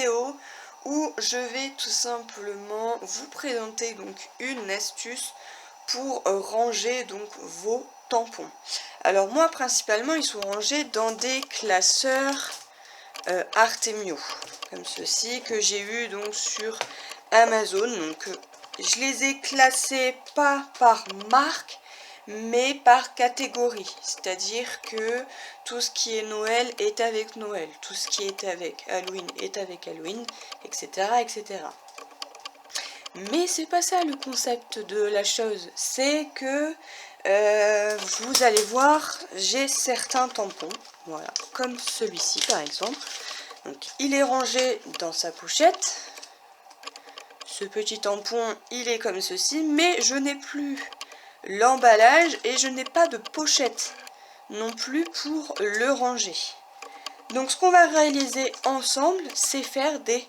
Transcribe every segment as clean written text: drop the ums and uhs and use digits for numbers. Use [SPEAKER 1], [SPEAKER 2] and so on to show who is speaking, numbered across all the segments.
[SPEAKER 1] vidéo où je vais tout simplement vous présenter donc une astuce pour ranger donc vos tampons. Alors moi principalement ils sont rangés dans des classeurs Artemio comme ceci que j'ai eu donc sur Amazon. Donc je les ai classés pas par marque mais par catégorie, c'est-à-dire que tout ce qui est Noël est avec Noël, tout ce qui est avec Halloween est avec Halloween, etc. etc. Mais c'est pas ça le concept de la chose, c'est que vous allez voir, j'ai certains tampons, voilà, comme celui-ci par exemple. Donc il est rangé dans sa pochette. Ce petit tampon, il est comme ceci, mais je n'ai plus l'emballage et je n'ai pas de pochette non plus pour le ranger. Donc ce qu'on va réaliser ensemble, c'est faire des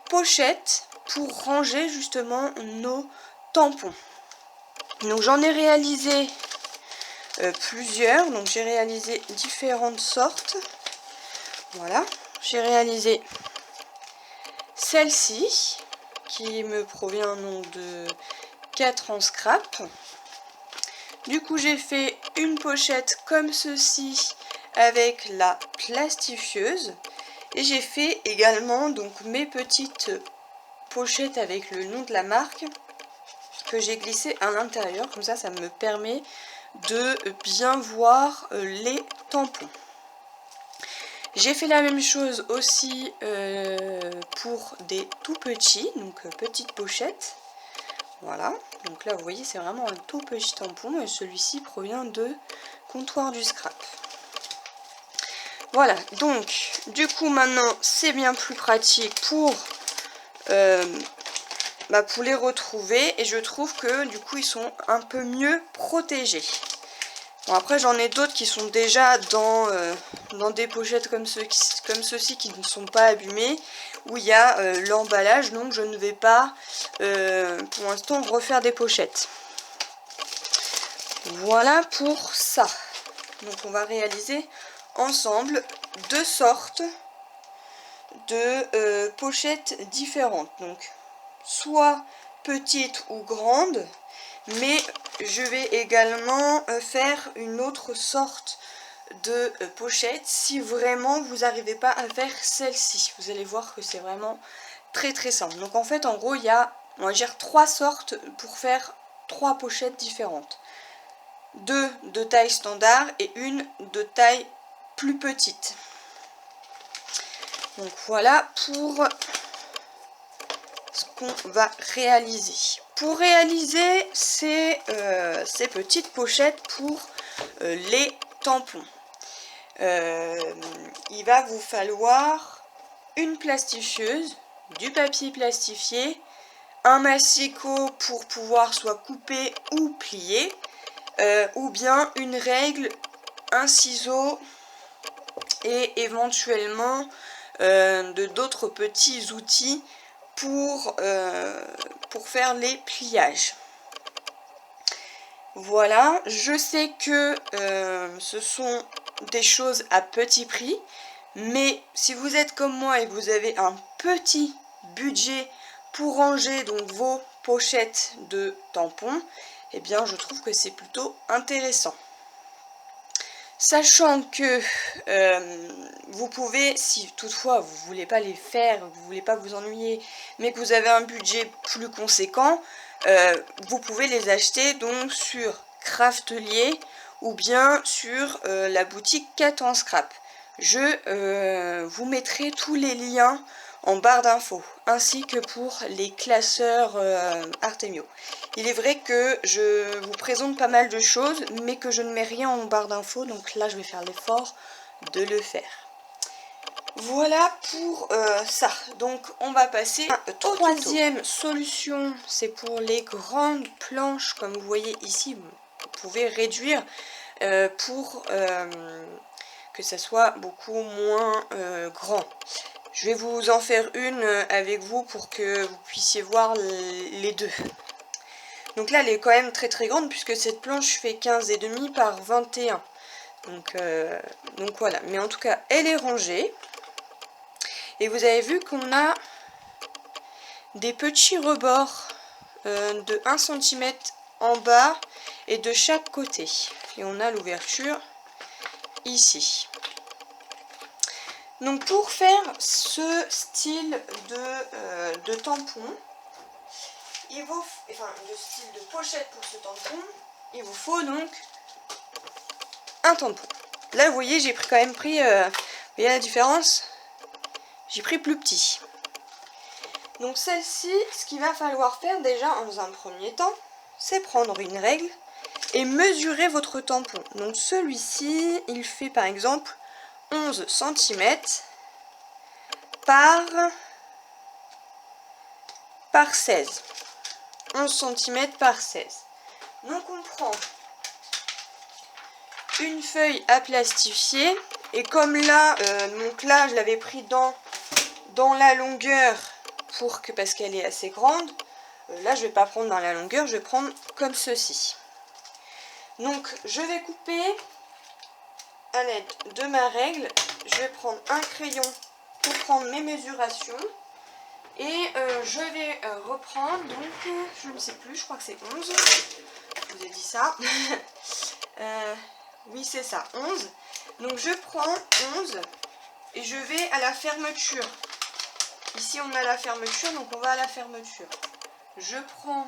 [SPEAKER 1] pochettes pour ranger justement nos tampons. Donc j'en ai réalisé plusieurs, donc j'ai réalisé différentes sortes. Voilà, j'ai réalisé celle-ci qui me provient donc de 4 en scrap. Du coup j'ai fait une pochette comme ceci avec la plastifieuse et j'ai fait également donc mes petites pochettes avec le nom de la marque que j'ai glissé à l'intérieur, comme ça me permet de bien voir les tampons. J'ai fait la même chose aussi pour des tout petits, donc petites pochettes. Voilà, donc là vous voyez c'est vraiment un tout petit tampon et celui-ci provient de Comptoir du Scrap. Voilà, donc du coup maintenant c'est bien plus pratique pour les retrouver et je trouve que du coup ils sont un peu mieux protégés. Bon, après j'en ai d'autres qui sont déjà dans des pochettes comme ceux-ci qui ne sont pas abîmés, où il y a l'emballage, donc je ne vais pas pour l'instant refaire des pochettes. Voilà pour ça. Donc on va réaliser ensemble deux sortes de pochettes différentes. Donc soit petites ou grandes, mais je vais également faire une autre sorte de pochette si vraiment vous n'arrivez pas à faire celle-ci. Vous allez voir que c'est vraiment très très simple. Donc en fait en gros il y a, on va dire, 3 sortes pour faire 3 pochettes différentes. 2 de taille standard et une de taille plus petite. Donc voilà pour ce qu'on va réaliser. Pour réaliser ces petites pochettes pour les tampons, il va vous falloir une plastifieuse, du papier plastifié, un massicot pour pouvoir soit couper ou plier, ou bien une règle, un ciseau et éventuellement d'autres petits outils pour faire les pliages. Voilà, je sais que ce sont des choses à petit prix, mais si vous êtes comme moi et que vous avez un petit budget pour ranger donc vos pochettes de tampons, eh bien je trouve que c'est plutôt intéressant. Sachant que vous pouvez, si toutefois vous ne voulez pas les faire, vous ne voulez pas vous ennuyer, mais que vous avez un budget plus conséquent, vous pouvez les acheter donc sur Craftelier ou bien sur la boutique 4 en scrap. Je vous mettrai tous les liens en barre d'infos, ainsi que pour les classeurs Artemio. Il est vrai que je vous présente pas mal de choses, mais que je ne mets rien en barre d'infos, donc là je vais faire l'effort de le faire. Voilà pour ça. Donc on va passer à la troisième solution, c'est pour les grandes planches, comme vous voyez ici, vous pouvez réduire pour que ça soit beaucoup moins grand. Je vais vous en faire une avec vous pour que vous puissiez voir les deux. Donc là elle est quand même très très grande puisque cette planche fait 15,5 par 21. Donc voilà, mais en tout cas elle est rangée. Et vous avez vu qu'on a des petits rebords de 1 cm en bas et de chaque côté. Et on a l'ouverture ici. Donc pour faire ce style de tampon, le style de pochette pour ce tampon, il vous faut donc un tampon. Là vous voyez, j'ai quand même pris, vous voyez la différence? J'ai pris plus petit. Donc celle-ci, ce qu'il va falloir faire déjà dans un premier temps, c'est prendre une règle et mesurer votre tampon. Donc celui-ci, il fait par exemple 11 cm par 16. 11 cm par 16. Donc on prend une feuille à plastifier et comme là, là je l'avais pris dans la longueur parce qu'elle est assez grande, là je vais pas prendre dans la longueur, je vais prendre comme ceci. Donc je vais couper à l'aide de ma règle, je vais prendre un crayon pour prendre mes mesurations et je vais reprendre, donc je ne sais plus, je crois que c'est 11, je vous ai dit ça, oui c'est ça, 11, donc je prends 11 et je vais à la fermeture. Ici on a la fermeture, donc on va à la fermeture. Je prends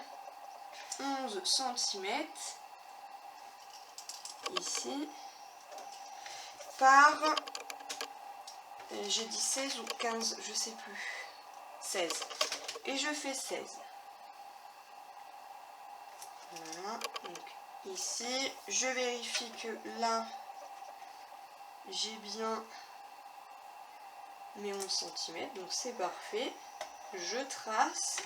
[SPEAKER 1] 11 cm ici par, j'ai dit 16 ou 15, je sais plus, 16. Et je fais 16. Voilà, donc ici, je vérifie que là, j'ai bien mes 11 cm, donc c'est parfait. Je trace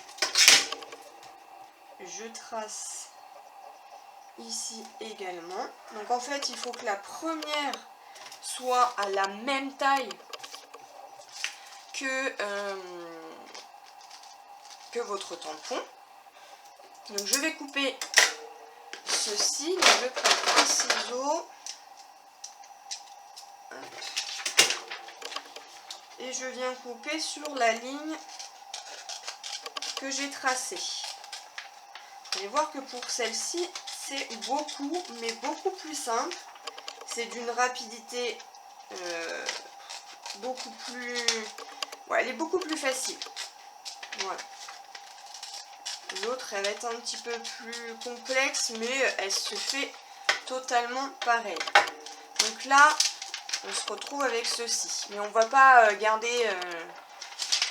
[SPEAKER 1] ici également. Donc en fait, il faut que la première soit à la même taille que votre tampon. Donc je vais couper ceci. Donc je prends un ciseau. Et je viens couper sur la ligne que j'ai tracée. Vous allez voir que pour celle-ci, c'est beaucoup, mais beaucoup plus simple. C'est d'une rapidité beaucoup plus... Ouais, elle est beaucoup plus facile. Voilà. L'autre, elle va être un petit peu plus complexe, mais elle se fait totalement pareil. Donc là, on se retrouve avec ceci. Mais on ne va pas garder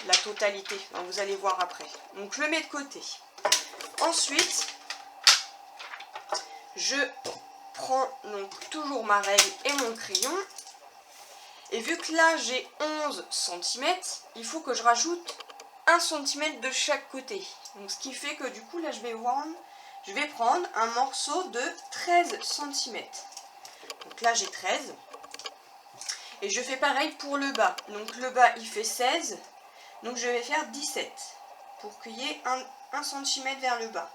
[SPEAKER 1] la totalité. Donc vous allez voir après. Donc je le mets de côté. Ensuite, je prends donc toujours ma règle et mon crayon. Et vu que là j'ai 11 cm, il faut que je rajoute 1 cm de chaque côté. Donc ce qui fait que du coup là je vais prendre un morceau de 13 cm. Donc là j'ai 13. Et je fais pareil pour le bas. Donc le bas il fait 16. Donc je vais faire 17. Pour qu'il y ait 1 cm vers le bas.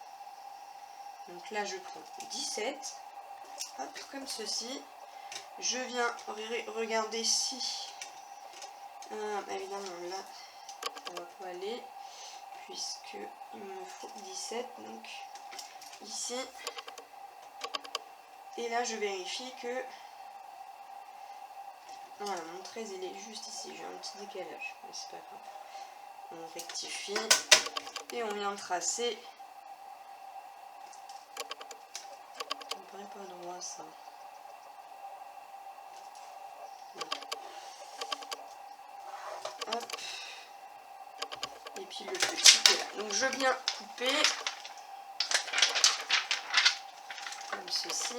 [SPEAKER 1] Donc là je prends 17. Hop, comme ceci. Je viens regarder si évidemment là ça va pas aller puisque il me faut 17, donc ici, et là je vérifie que voilà, mon 13 il est juste ici, j'ai un petit décalage, mais c'est pas grave, on rectifie et on vient tracer. Ça me paraît pas droit ça. Hop. Et puis le petit est là. Donc je viens couper comme ceci.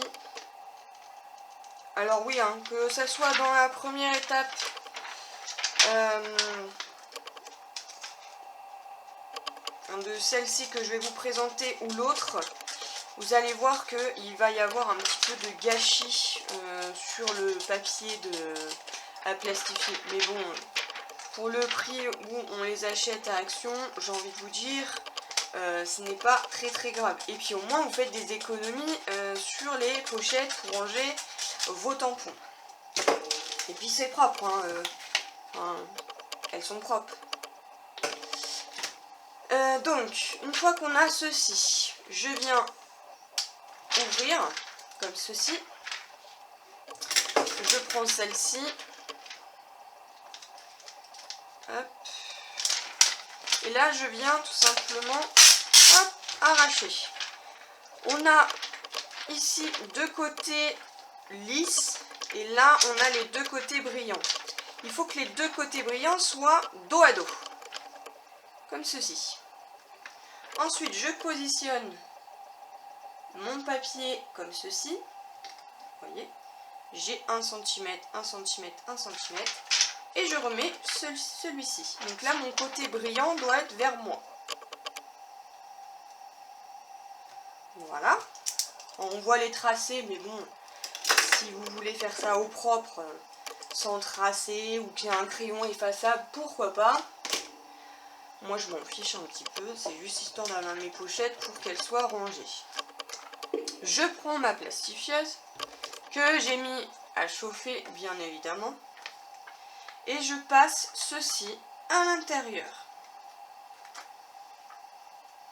[SPEAKER 1] Alors oui, hein, que ça soit dans la première étape de celle-ci que je vais vous présenter ou l'autre, vous allez voir qu'il va y avoir un petit peu de gâchis sur le papier à plastifier. Mais bon, pour le prix où on les achète à Action, j'ai envie de vous dire, ce n'est pas très grave. Et puis au moins vous faites des économies sur les pochettes pour ranger vos tampons. Et puis c'est propre, hein, elles sont propres. Donc, une fois qu'on a ceci, je viens ouvrir comme ceci. Je prends celle-ci. Hop. Et là, je viens tout simplement hop, arracher. On a ici deux côtés lisses et là, on a les deux côtés brillants. Il faut que les deux côtés brillants soient dos à dos, comme ceci. Ensuite, je positionne mon papier comme ceci. Vous voyez, j'ai 1 cm, 1 cm, 1 cm. Et je remets celui-ci. Donc là, mon côté brillant doit être vers moi. Voilà. On voit les tracés, mais bon, si vous voulez faire ça au propre, sans tracer, ou qu'il y a un crayon effaçable, pourquoi pas. Moi, je m'en fiche un petit peu. C'est juste histoire d'avoir mes pochettes pour qu'elles soient rangées. Je prends ma plastifieuse, que j'ai mis à chauffer, bien évidemment. Et je passe ceci à l'intérieur.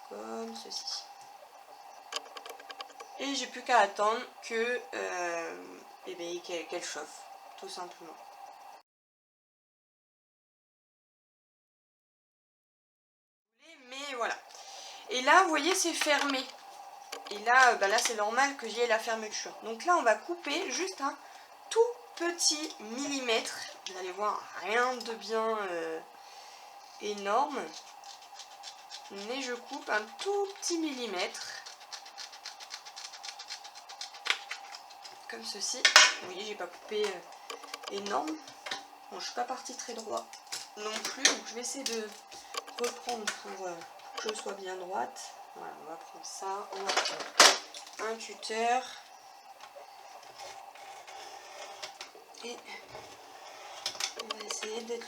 [SPEAKER 1] Comme ceci. Et j'ai plus qu'à attendre que qu'elle chauffe, tout simplement. Mais voilà. Et là, vous voyez, c'est fermé. Et là, là c'est normal que j'y ai la fermeture. Donc là, on va couper juste un tout petit millimètre. Vous allez voir, rien de bien énorme. Mais je coupe un tout petit millimètre. Comme ceci. Vous voyez, j'ai pas coupé énorme. Bon, je suis pas partie très droit non plus. Donc je vais essayer de reprendre pour que je sois bien droite. Voilà, on va prendre ça. On va prendre un cutter. Et on va essayer d'être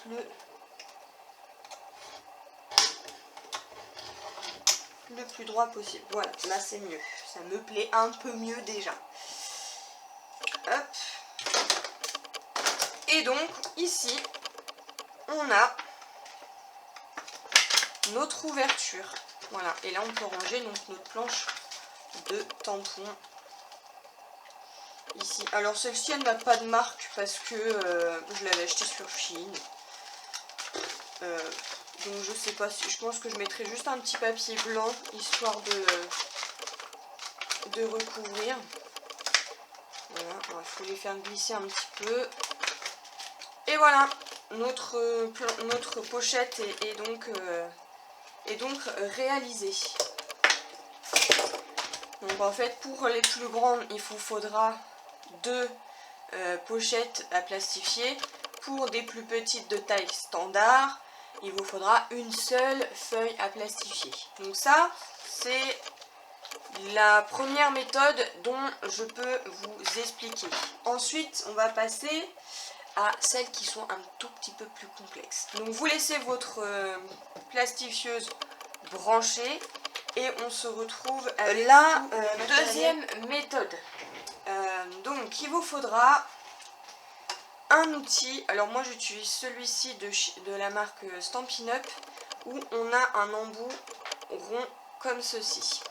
[SPEAKER 1] le plus droit possible. Voilà, là c'est mieux. Ça me plaît un peu mieux déjà. Hop. Et donc, ici, on a notre ouverture. Voilà, et là on peut ranger donc notre planche de tampons. Ici. Alors celle-ci, elle n'a pas de marque parce que je l'avais achetée sur Chine. Donc je sais pas si je pense que je mettrai juste un petit papier blanc histoire de recouvrir. Voilà, il faut les faire glisser un petit peu. Et voilà, notre pochette est donc réalisée. Donc en fait, pour les plus grandes, il vous faudra 2 pochettes à plastifier. Pour des plus petites de taille standard, il vous faudra une seule feuille à plastifier. Donc ça, c'est la première méthode dont je peux vous expliquer. Ensuite, on va passer à celles qui sont un tout petit peu plus complexes. Donc vous laissez votre plastifieuse branchée et on se retrouve avec la deuxième méthode. Donc il vous faudra un outil. Alors moi j'utilise celui-ci de la marque Stampin' Up où on a un embout rond comme ceci.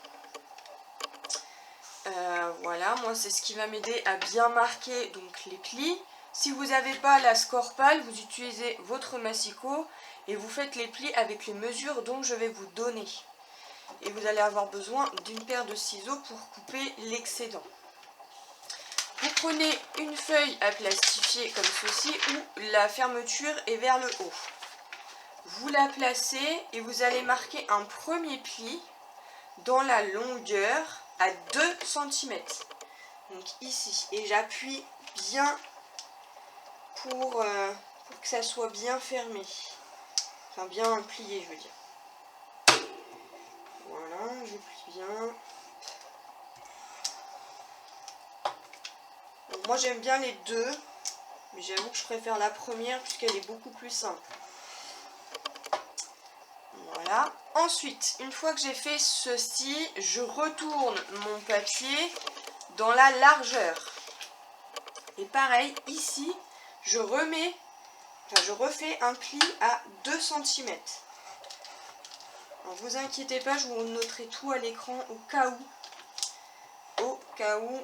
[SPEAKER 1] Voilà, moi c'est ce qui va m'aider à bien marquer donc les plis. Si vous n'avez pas la Scorpal, vous utilisez votre massicot et vous faites les plis avec les mesures dont je vais vous donner. Et vous allez avoir besoin d'une paire de ciseaux pour couper l'excédent. Vous prenez une feuille à plastifier comme ceci où la fermeture est vers le haut. Vous la placez et vous allez marquer un premier pli dans la longueur à 2 cm. Donc ici. Et j'appuie bien pour que ça soit bien fermé. Enfin bien plié je veux dire. Voilà, je plie bien. Donc, moi j'aime bien les deux. Mais j'avoue que je préfère la première puisqu'elle est beaucoup plus simple. Voilà. Ensuite, une fois que j'ai fait ceci, je retourne mon papier dans la largeur. Et pareil, ici, je remets enfin, je refais un pli à 2 cm. Alors vous inquiétez pas, je vous noterai tout à l'écran au cas où.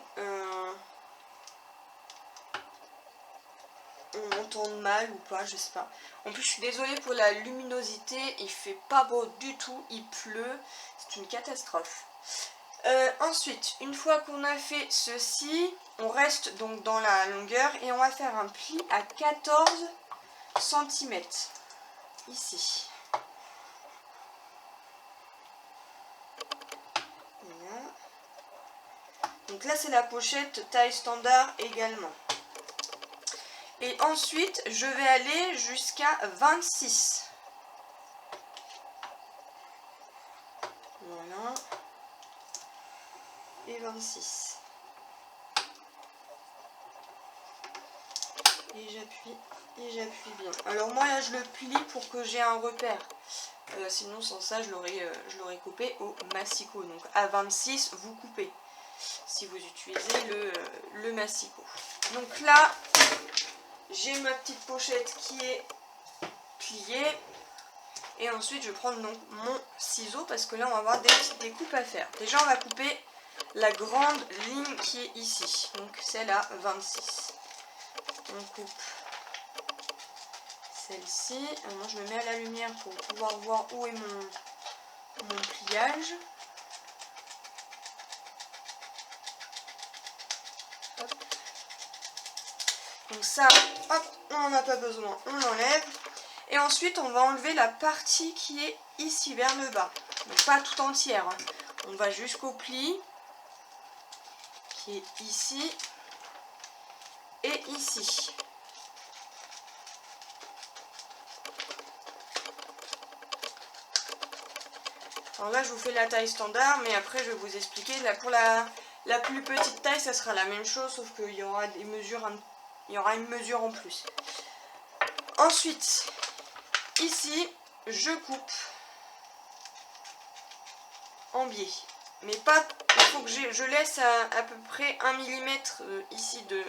[SPEAKER 1] On m'entende mal ou pas, je sais pas. En plus je suis désolée pour la luminosité, il fait pas beau du tout, il pleut, c'est une catastrophe. Ensuite, une fois qu'on a fait ceci, on reste donc dans la longueur et on va faire un pli à 14 cm. Ici. Voilà. Donc là c'est la pochette taille standard également. Et ensuite je vais aller jusqu'à 26. Voilà. Et 26. Et j'appuie bien. Alors moi là je le plie pour que j'ai un repère. Sinon sans ça je l'aurais coupé au massicot. Donc à 26 vous coupez. Si vous utilisez le massicot. Donc là j'ai ma petite pochette qui est pliée. Et ensuite je vais prendre donc mon ciseau parce que là on va avoir des petites découpes à faire. Déjà on va couper la grande ligne qui est ici. Donc celle à 26. On coupe celle-ci. Moi je me mets à la lumière pour pouvoir voir où est mon pliage. Hop. Donc ça, hop, on n'en a pas besoin, on l'enlève. Et ensuite on va enlever la partie qui est ici vers le bas. Donc pas tout entière. Hein. On va jusqu'au pli qui est ici et ici. Alors là je vous fais la taille standard, mais après je vais vous expliquer. Là, pour la plus petite taille ça sera la même chose, sauf qu'il y aura des mesures, il y aura une mesure en plus. Ensuite, ici je coupe en biais. Mais pas, il faut que je laisse à peu près 1 mm ici du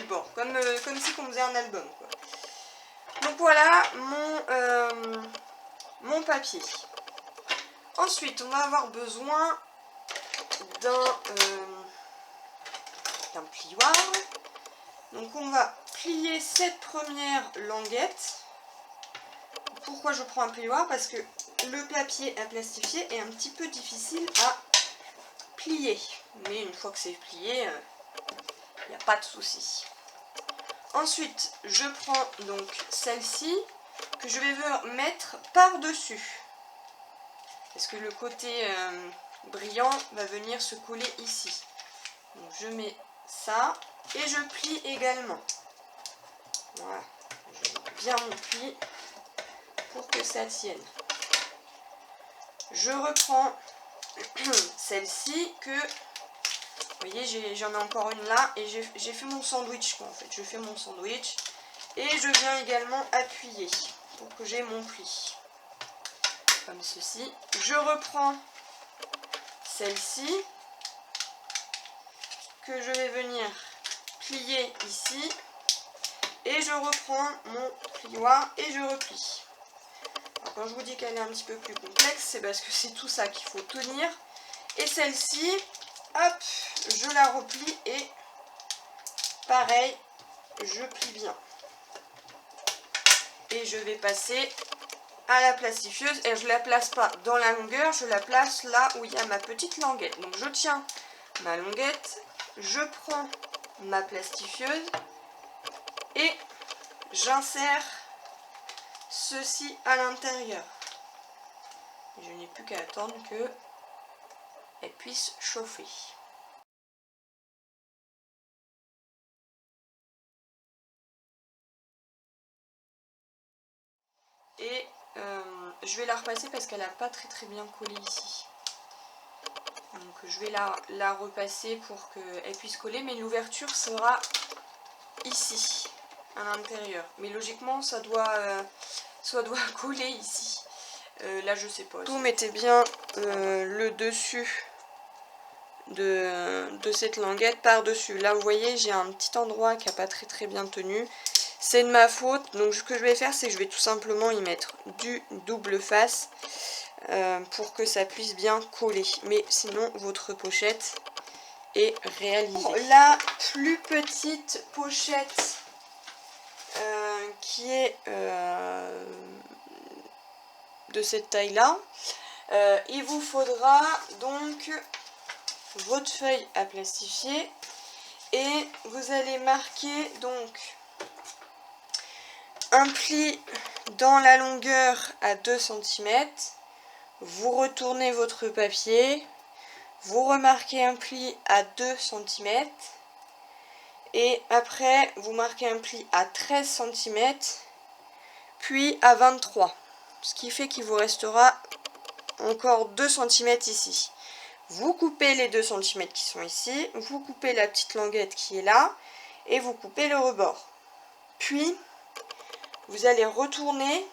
[SPEAKER 1] bord. Comme si on faisait un album, quoi. Donc voilà mon papier. Ensuite, on va avoir besoin d'un plioir. Donc on va plier cette première languette. Pourquoi je prends un plioir? Parce que le papier à plastifier est un petit peu difficile à plier. Mais une fois que c'est plié, il n'y a pas de souci. Ensuite, je prends donc celle-ci que je vais mettre par-dessus. Parce que le côté brillant va venir se coller ici. Donc je mets ça et je plie également. Voilà, je mets bien mon pli pour que ça tienne. Je reprends celle-ci que, vous voyez, j'en ai encore une là et j'ai fait mon sandwich quoi, en fait. Je fais mon sandwich et je viens également appuyer pour que j'ai mon pli. Comme ceci. Je reprends celle-ci que je vais venir plier ici et je reprends mon plioir et je replie. Alors quand je vous dis qu'elle est un petit peu plus complexe, c'est parce que c'est tout ça qu'il faut tenir. Et celle-ci, hop, je la replie et pareil, je plie bien. Et je vais passer à la plastifieuse et je la place pas dans la longueur, je la place là où il y a ma petite languette. Donc je tiens ma languette, je prends ma plastifieuse et j'insère ceci à l'intérieur. Je n'ai plus qu'à attendre que elle puisse chauffer. Et je vais la repasser parce qu'elle n'a pas très bien collé ici. Donc je vais la repasser pour qu'elle puisse coller, mais l'ouverture sera ici, à l'intérieur. Mais logiquement ça doit coller ici. Là je sais pas. Vous mettez bien le dessus de cette languette par-dessus. Là vous voyez j'ai un petit endroit qui n'a pas très bien tenu. c'est de ma faute. Donc ce que je vais faire, c'est que je vais tout simplement y mettre du double face pour que ça puisse bien coller. Mais sinon, votre pochette est réalisée. Pour la plus petite pochette qui est de cette taille-là, il vous faudra donc votre feuille à plastifier et vous allez marquer donc un pli dans la longueur à 2 cm, vous retournez votre papier, vous remarquez un pli à 2 cm et après vous marquez un pli à 13 cm puis à 23, ce qui fait qu'il vous restera encore 2 cm ici. Vous coupez les 2 cm qui sont ici, vous coupez la petite languette qui est là et vous coupez le rebord. Puis vous allez retourner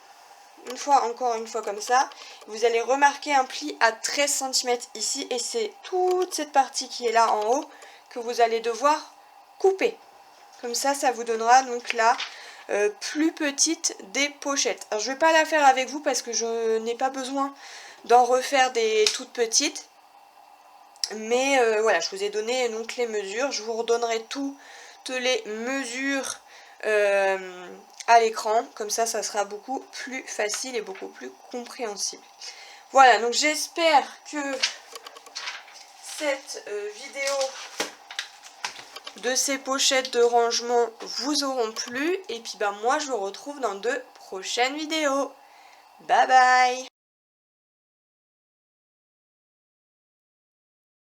[SPEAKER 1] encore une fois comme ça, vous allez remarquer un pli à 13 cm ici et c'est toute cette partie qui est là en haut que vous allez devoir couper. Comme ça, ça vous donnera donc la plus petite des pochettes. Alors je ne vais pas la faire avec vous parce que je n'ai pas besoin d'en refaire des toutes petites. Mais voilà, je vous ai donné donc les mesures. Je vous redonnerai toutes les mesures à l'écran. Comme ça, ça sera beaucoup plus facile et beaucoup plus compréhensible. Voilà, donc j'espère que cette vidéo de ces pochettes de rangement vous auront plu. Et puis bah moi, je vous retrouve dans de prochaines vidéos. Bye bye!